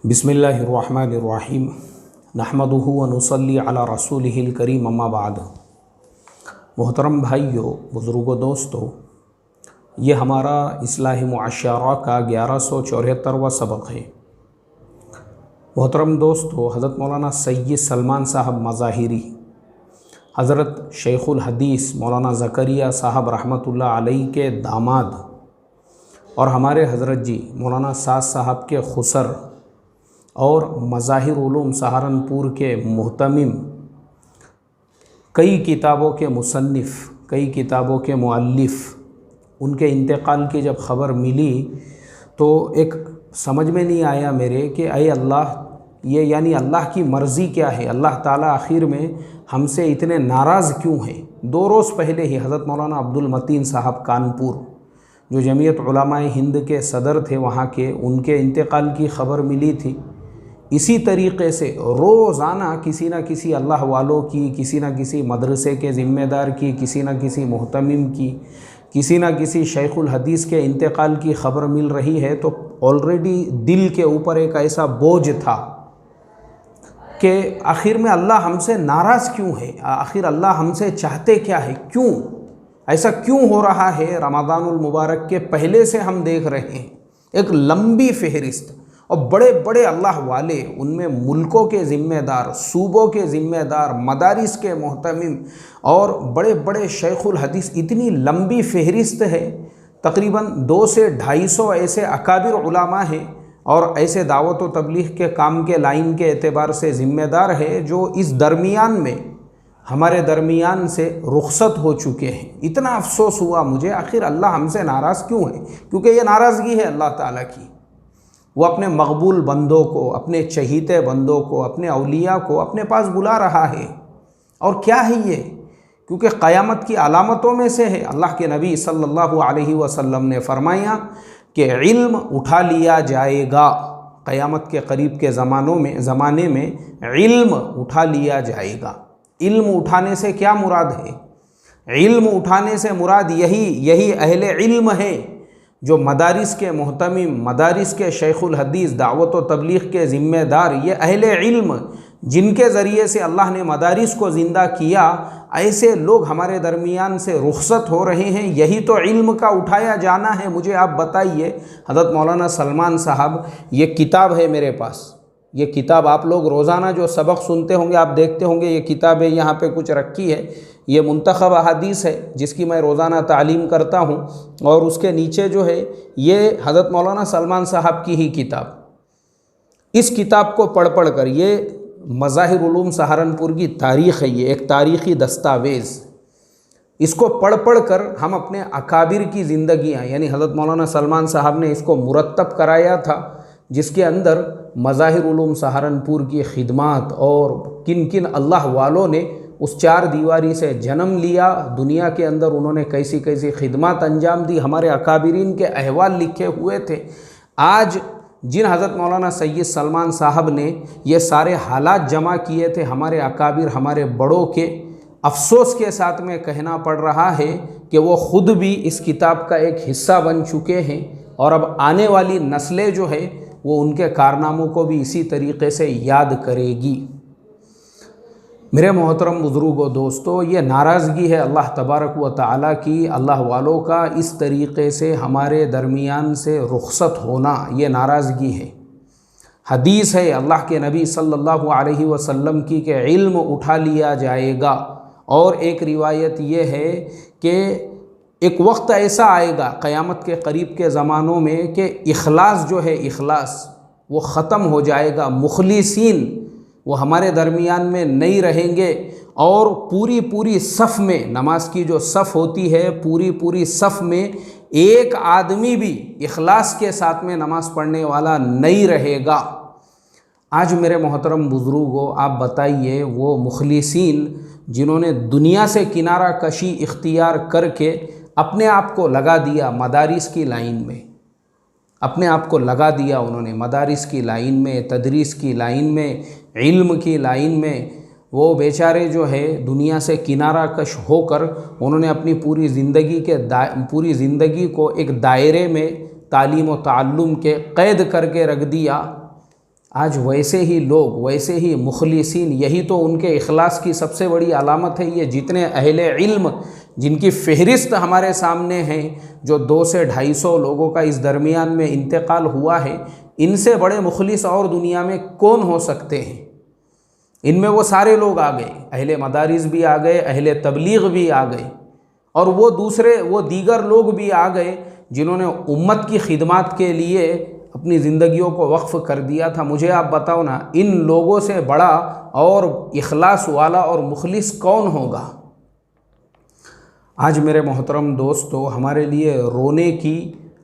बिस्मिल्लाहिर्रहमानिर्रहीम नहमदुहु व नुसल्ली अला रसूलिहिल करीम अम्मा बाद। मोहतरम भाइयों, बुज़ुर्गों, दोस्तों, ये हमारा इस्लाही मुआशरा का 1174वां सबक है। मोहतरम दोस्तों, हज़रत मौलाना सैयद सलमान साहब मज़ाहिरी, हज़रत शेखुल हदीस मौलाना ज़करिया साहब रहमतुल्लाह अलैह के दामाद और हमारे हज़रत जी मौलाना साद साहब के खुसर और मज़ाहिर उलूम सहारनपुर के मुहतमिम, कई किताबों के मुसन्निफ़, कई किताबों के मुअल्लिफ़, उनके इंतकाल की जब ख़बर मिली तो एक समझ में नहीं आया मेरे कि अय अल्लाह, ये यानी अल्लाह की मर्ज़ी क्या है। अल्लाह ताला आखिर में हमसे इतने नाराज़ क्यों हैं। 2 रोज़ पहले ही हज़रत मौलाना अब्दुल मतीन साहब कानपुर, जो जमीयत उलमाए हिंद के सदर थे वहाँ के, उनके इंतकाल की ख़बर मिली थी। इसी तरीक़े से रोज़ाना किसी न किसी अल्लाह वालों की, किसी न किसी मदरसे के ज़िम्मेदार की, किसी न किसी मुहतमिम की, किसी न किसी शेखुल हदीस के इंतकाल की ख़बर मिल रही है। तो ऑलरेडी दिल के ऊपर एक ऐसा बोझ था कि आखिर में अल्लाह हमसे नाराज़ क्यों है, आखिर अल्लाह हमसे चाहते क्या है, क्यों ऐसा क्यों हो रहा है। रमज़ानुल मुबारक के पहले से हम देख रहे हैं एक लंबी फहरिस्त और बड़े बड़े अल्लाह वाले, उनमें मुल्कों के ज़िम्मेदार, सूबों के ज़िम्मेदार, मदारिस के मोहतमिम और बड़े बड़े शेखुल हदीस, इतनी लंबी फहरिस्त है। तकरीबन 200 से 250 ऐसे अकाबिर उलमा हैं और ऐसे दावत व तबलीग के काम के लाइन के एतबार से ज़िम्मेदार है, जो इस दरमियान में हमारे दरमियान से रुखसत हो चुके हैं। इतना अफसोस हुआ मुझे, आखिर अल्लाह हमसे नाराज़ क्यों है। क्योंकि ये नाराज़गी है अल्लाह ताला की। वो अपने मकबूल बंदों को, अपने चहीते बंदों को, अपने औलिया को अपने पास बुला रहा है। और क्या है ये? क्योंकि क़यामत की अलामतों में से है। अल्लाह के नबी सल्लल्लाहु अलैहि वसल्लम ने फरमाया कि इल्म उठा लिया जाएगा। क़यामत के करीब के ज़माने में इल्म उठा लिया जाएगा। इल्म उठाने से क्या मुराद है? इल्म उठाने से मुराद यही अहले इल्म है, जो मदारिस के मोहतमिम, मदारिस के शेखुल हदीस, दावत व तबलीग के ज़िम्मेदार, ये अहले इल्म जिनके ज़रिए से अल्लाह ने मदारिस को ज़िंदा किया, ऐसे लोग हमारे दरमियान से रुखसत हो रहे हैं। यही तो इल्म का उठाया जाना है। मुझे आप बताइए, हज़रत मौलाना सलमान साहब, ये किताब है मेरे पास, ये किताब आप लोग रोज़ाना जो सबक सुनते होंगे, आप देखते होंगे, ये किताबें यहाँ पे कुछ रखी है। ये मुंतखब अहादीस है जिसकी मैं रोज़ाना तालीम करता हूँ, और उसके नीचे जो है ये हज़रत मौलाना सलमान साहब की ही किताब। इस किताब को पढ़ कर, ये मज़ाहिर उलूम सहारनपुर की तारीख़ है, ये एक तारीख़ी दस्तावेज़। इसको पढ़ कर हम अपने अकाबिर की ज़िंदगियाँ, यानी हज़रत मौलाना सलमान साहब ने इसको मुरतब कराया था, जिसके अंदर मज़ाहिर उलूम सहारनपुर की खिदमात और किन किन अल्लाह वालों ने उस 4 दीवारी से जन्म लिया, दुनिया के अंदर उन्होंने कैसी कैसी खिदमात अंजाम दी, हमारे अकाबिरीन के अहवाल लिखे हुए थे। आज जिन हज़रत मौलाना सैयद सलमान साहब ने ये सारे हालात जमा किए थे हमारे अकाबिर, हमारे बड़ों के, अफसोस के साथ में कहना पड़ रहा है कि वो ख़ुद भी इस किताब का एक हिस्सा बन चुके हैं, और अब आने वाली नस्लें जो है वो उनके कारनामों को भी इसी तरीक़े से याद करेगी। मेरे मोहतरम बुज़ुर्गों, दोस्तों, ये नाराज़गी है अल्लाह तबारक व तआला की, अल्लाह वालों का इस तरीक़े से हमारे दरमियान से रुखसत होना, ये नाराज़गी है। हदीस है अल्लाह के नबी सल्लल्लाहु अलैहि वसल्लम की कि इल्म उठा लिया जाएगा। और एक रिवायत ये है कि एक वक्त ऐसा आएगा क़यामत के करीब के ज़मानों में कि इखलास जो है, इखलास वो ख़त्म हो जाएगा। मुखलिसीन वो हमारे दरमियान में नहीं रहेंगे, और पूरी सफ़ में, नमाज की जो सफ़ होती है, पूरी सफ़ में एक आदमी भी इखलास के साथ में नमाज़ पढ़ने वाला नहीं रहेगा। आज मेरे मोहतरम बुज़ुर्गों, आप बताइए, वो मुखलिसीन जिन्होंने दुनिया से किनारा कशी इख्तियार करके अपने आप को लगा दिया मदारिस की लाइन में, अपने आप को लगा दिया उन्होंने मदारिस की लाइन में, तदरीस की लाइन में, इल्म की लाइन में, वो बेचारे जो है दुनिया से किनारा कश होकर उन्होंने अपनी पूरी ज़िंदगी को एक दायरे में तालीम व ताल्लुम के क़ैद करके रख दिया। आज वैसे ही लोग, वैसे ही मुखलिसीन, यही तो उनके इखलास की सबसे बड़ी अलामत है। ये जितने अहले इल्म जिनकी फ़हरिस्त हमारे सामने है, जो 200 से 250 लोगों का इस दरमियान में इंतकाल हुआ है, इनसे बड़े मुखलिस और दुनिया में कौन हो सकते हैं। इनमें वो सारे लोग आ गए, अहले मदारिस भी आ गए, अहले तबलीग भी आ गए, और वो दीगर लोग भी आ गए जिन्होंने उम्मत की खिदमत के लिए अपनी ज़िंदगियों को वक्फ़ कर दिया था। मुझे आप बताओ ना, इन लोगों से बड़ा और इखलास वाला और मुखलिस कौन होगा। आज मेरे मोहतरम दोस्तों, हमारे लिए रोने की,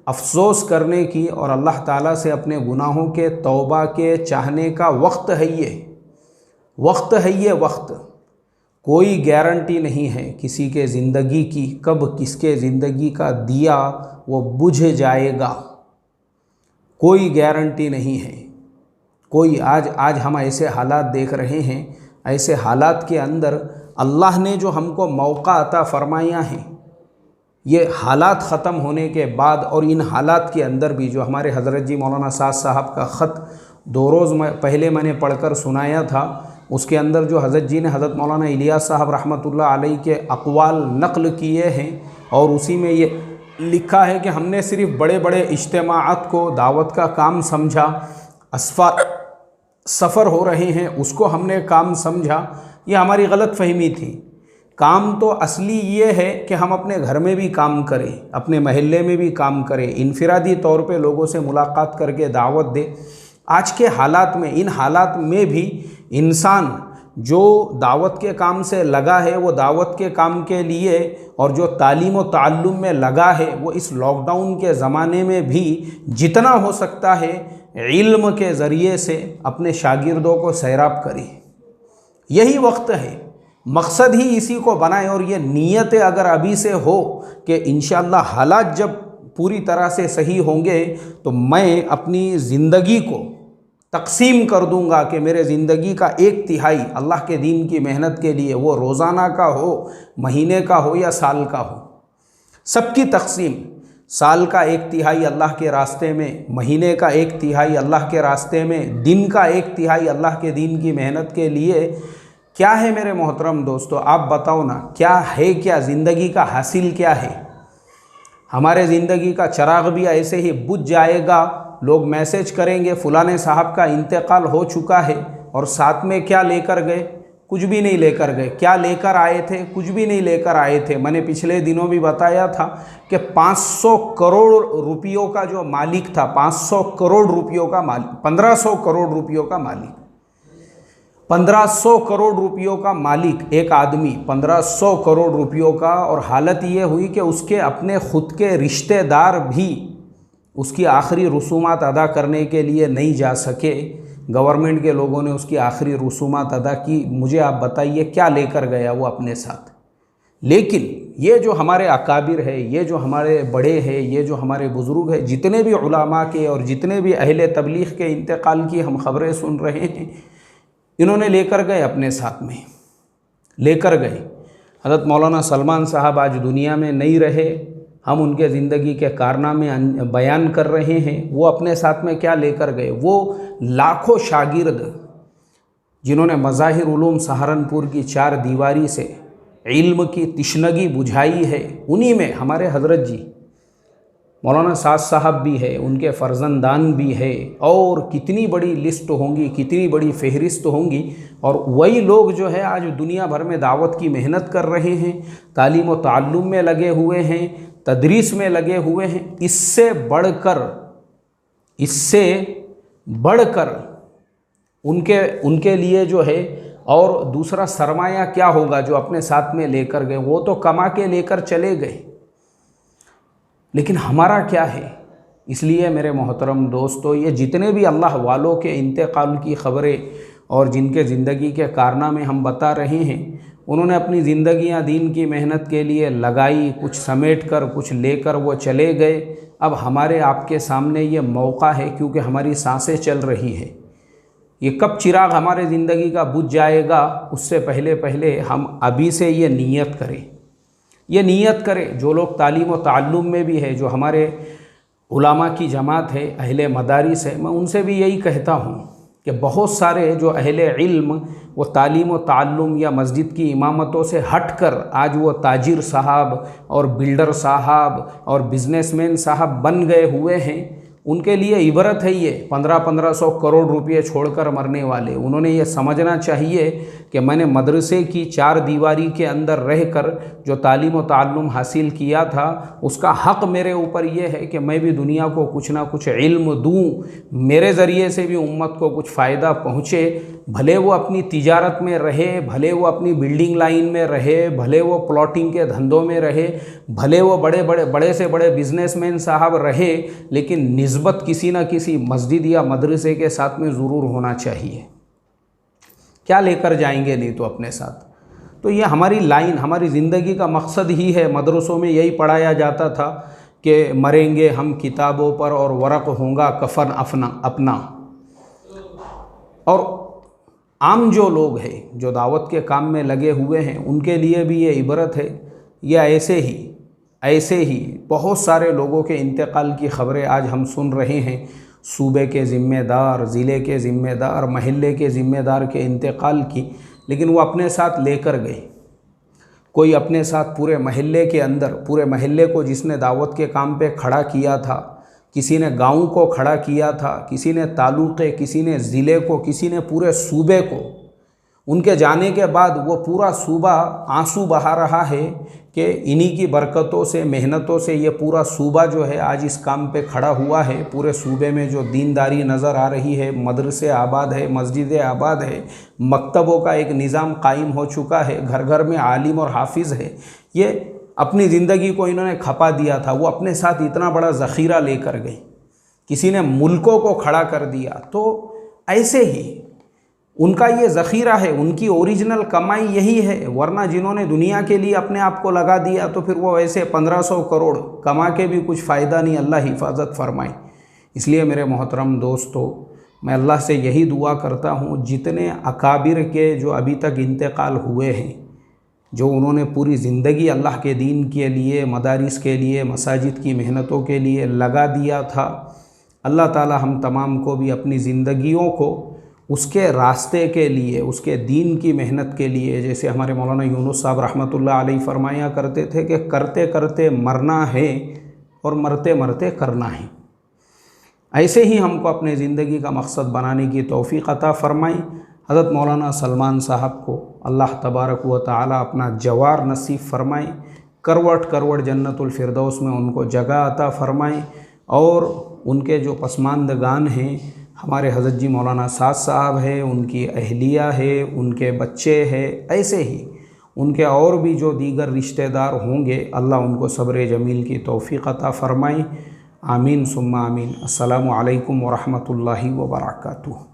अफसोस करने की और अल्लाह ताला से अपने गुनाहों के तौबा के चाहने का वक्त है। ये वक्त कोई गारंटी नहीं है किसी के ज़िंदगी की, कब किसके ज़िंदगी का दिया वो बुझ जाएगा, कोई गारंटी नहीं है। कोई आज हम ऐसे हालात देख रहे हैं, ऐसे हालात के अंदर अल्लाह ने जो हमको मौका अता फरमाया है, ये हालात ख़त्म होने के बाद और इन हालात के अंदर भी, जो हमारे हज़रत जी मौलाना साद साहब का ख़त 2 रोज़ पहले मैंने पढ़कर सुनाया था, उसके अंदर जो हज़रत जी ने हज़रत मौलाना इलियास साहब रहमतुल्लाह अलैह के अक़वाल नक़ल किए हैं, और उसी में ये लिखा है कि हमने सिर्फ़ बड़े बड़े इज्तिमाअत को दावत का काम समझा, सफ़र हो रहे हैं उसको हमने काम समझा। ये हमारी गलत फहमी थी। काम तो असली ये है कि हम अपने घर में भी काम करें, अपने महल्ले में भी काम करें, इनफिरादी तौर पे लोगों से मुलाकात करके दावत दें। आज के हालात में, इन हालात में भी इंसान जो दावत के काम से लगा है, वो दावत के काम के लिए, और जो तालीम व ताल्लुम में लगा है, वो इस लॉकडाउन के ज़माने में भी जितना हो सकता है इल्म के ज़रिए से अपने शागिर्दों को सैराब करे। यही वक्त है, मकसद ही इसी को बनाए, और ये नीयत अगर अभी से हो कि इंशाअल्लाह हालात जब पूरी तरह से सही होंगे तो मैं अपनी ज़िंदगी को तकसीम कर दूंगा कि मेरे ज़िंदगी का 1/3 अल्लाह के दीन की मेहनत के लिए, वो रोज़ाना का हो, महीने का हो या साल का हो, सबकी तकसीम। साल का 1/3 अल्लाह के रास्ते में, महीने का 1/3 अल्लाह के रास्ते में, दिन का 1/3 अल्लाह के दीन की मेहनत के लिए। क्या है मेरे मोहतरम दोस्तों, आप बताओ ना, क्या है, क्या ज़िंदगी का हासिल क्या है। हमारे ज़िंदगी का चिराग भी ऐसे ही बुझ जाएगा। लोग मैसेज करेंगे फलाने साहब का इंतकाल हो चुका है, और साथ में क्या लेकर गए, कुछ भी नहीं लेकर गए। क्या लेकर आए थे, कुछ भी नहीं लेकर आए थे। मैंने पिछले दिनों भी बताया था कि 500 करोड़ रुपयों का जो मालिक था, 500 करोड़ रुपयों का मालिक, 1500 करोड़ रुपयों का मालिक, 1500 करोड़ रुपयों का मालिक एक आदमी, 1500 करोड़ रुपयों का। और हालत ये हुई कि उसके अपने ख़ुद के रिश्तेदार भी उसकी आखिरी रसूमात अदा करने के लिए नहीं जा सके। गवर्नमेंट के लोगों ने उसकी आखिरी रसूमात अदा की। मुझे आप बताइए क्या लेकर गया वो अपने साथ। लेकिन ये जो हमारे अकाबिर है, ये जो हमारे बड़े हैं, ये जो हमारे बुज़ुर्ग हैं, जितने भी उलमा के और जितने भी अहले तबलीग के इंतकाल की हम ख़बरें सुन रहे हैं, इन्होंने लेकर गए, अपने साथ में लेकर गए। हज़रत मौलाना सलमान साहब आज दुनिया में नहीं रहे, हम उनके ज़िंदगी के कारनामे बयान कर रहे हैं। वो अपने साथ में क्या लेकर गए, वो लाखों शागिर्द जिन्होंने मज़ाहिर उलूम सहारनपुर की 4 दीवारी से इल्म की तिश्नगी बुझाई है, उन्हीं में हमारे हज़रत जी मौलाना साद साहब भी है, उनके फ़र्जंदान भी है, और कितनी बड़ी लिस्ट होंगी, कितनी बड़ी फ़हरिस्त होंगी। और वही लोग जो है आज दुनिया भर में दावत की मेहनत कर रहे हैं, तालीम व ताल्लुम में लगे हुए हैं, तदरीस में लगे हुए हैं। इससे बढ़कर उनके लिए जो है, और दूसरा सरमाया क्या होगा जो अपने साथ में लेकर गए। वो तो कमा के लेकर चले गए, लेकिन हमारा क्या है। इसलिए मेरे मोहतरम दोस्तों, ये जितने भी अल्लाह वालों के इंतकाल की ख़बरें और जिनके ज़िंदगी के कारनामे हम बता रहे हैं, उन्होंने अपनी ज़िंदगियां दीन की मेहनत के लिए लगाई, कुछ समेट कर, कुछ लेकर वो चले गए। अब हमारे आपके सामने ये मौका है, क्योंकि हमारी सांसें चल रही हैं। ये कब चिराग हमारे ज़िंदगी का बुझ जाएगा, उससे पहले हम अभी से ये नीयत करें। ये नीयत करें, जो लोग तालीम व ताल्लुम में भी है, जो हमारे उलामा की जमात है, अहले मदारिस है, मैं उनसे भी यही कहता हूँ कि बहुत सारे जो अहले इल्म वो तालीम व ताल्लुम या मस्जिद की इमामतों से हटकर आज वो ताजिर साहब और बिल्डर साहब और बिजनेसमैन साहब बन गए हुए हैं। उनके लिए इबरत है ये 1500 करोड़ रुपए छोड़कर मरने वाले। उन्होंने ये समझना चाहिए कि मैंने मदरसे की 4 दीवारी के अंदर रहकर जो तालीम व ताल्लुम हासिल किया था उसका हक़ मेरे ऊपर ये है कि मैं भी दुनिया को कुछ ना कुछ इल्म दूँ, मेरे ज़रिए से भी उम्मत को कुछ फ़ायदा पहुँचे। भले वो अपनी तिजारत में रहे, भले वो अपनी बिल्डिंग लाइन में रहे, भले वो प्लॉटिंग के धंधों में रहे, भले वो बड़े से बड़े बिजनेसमैन साहब रहे, लेकिन निस्बत किसी न किसी मस्जिद या मदरसे के साथ में ज़रूर होना चाहिए। क्या लेकर जाएंगे नहीं तो अपने साथ। तो ये हमारी लाइन, हमारी ज़िंदगी का मकसद ही है। मदरसों में यही पढ़ाया जाता था कि मरेंगे हम किताबों पर और वरक़ होगा कफन अपना। और आम जो लोग हैं जो दावत के काम में लगे हुए हैं उनके लिए भी ये इबरत है। या ऐसे ही बहुत सारे लोगों के इंतकाल की ख़बरें आज हम सुन रहे हैं। सूबे के ज़िम्मेदार, ज़िले के ज़िम्मेदार, महल्ले के ज़िम्मेदार के इंतकाल की, लेकिन वो अपने साथ लेकर गए। कोई अपने साथ पूरे महल्ले के अंदर, पूरे महल्ले को जिसने दावत के काम पे खड़ा किया था, किसी ने गांव को खड़ा किया था, किसी ने तालुक़े, किसी ने ज़िले को, किसी ने पूरे सूबे को। उनके जाने के बाद वो पूरा सूबा आंसू बहा रहा है कि इन्हीं की बरकतों से, मेहनतों से ये पूरा सूबा जो है आज इस काम पे खड़ा हुआ है। पूरे सूबे में जो दीनदारी नज़र आ रही है, मदरसे आबाद है, मस्जिदें आबाद है, मकतबों का एक निज़ाम कायम हो चुका है, घर घर में आलिम और हाफिज़ है। ये अपनी ज़िंदगी को इन्होंने खपा दिया था, वो अपने साथ इतना बड़ा ज़ख़ीरा लेकर गई। किसी ने मुल्कों को खड़ा कर दिया। तो ऐसे ही उनका ये ज़ख़ीरा है, उनकी ओरिजिनल कमाई यही है। वरना जिन्होंने दुनिया के लिए अपने आप को लगा दिया तो फिर वो ऐसे 1500 करोड़ कमा के भी कुछ फ़ायदा नहीं। अल्लाह हिफाजत फरमाए। इसलिए मेरे मोहतरम दोस्तों, मैं अल्लाह से यही दुआ करता हूँ जितने अकाबिर के जो अभी तक इंतकाल हुए हैं, जो उन्होंने पूरी ज़िंदगी अल्लाह के दीन के लिए, मदारिस के लिए, मसाजिद की मेहनतों के लिए लगा दिया था, अल्लाह ताला हम तमाम को भी अपनी ज़िंदगियों को उसके रास्ते के लिए, उसके दीन की मेहनत के लिए, जैसे हमारे मौलाना यूनुस साहब रहमतुल्लाह अलैहि फरमाया करते थे कि करते करते मरना है और मरते मरते करना है। ऐसे ही हमको अपने ज़िंदगी का मकसद बनाने की तौफ़ीक़ अता फ़रमाई। हज़रत मौलाना सलमान साहब को अल्लाह तबारक व तआला अपना जवार नसीब फ़रमाए, करवट करवट जन्नतुल फिरदौस में उनको जगह अता फ़रमाए। और उनके जो पसमानदगान हैं, हमारे हज़रत जी मौलाना साद साहब है, उनकी अहलिया है, उनके बच्चे हैं, ऐसे ही उनके और भी जो दीगर रिश्तेदार होंगे, अल्लाह उनको सब्र जमील की तौफ़ीक़ अता फ़रमाए। आमीन सुम्मा आमीन। अस्सलामु अलैकुम व रहमतुल्लाहि व बरकातुहू।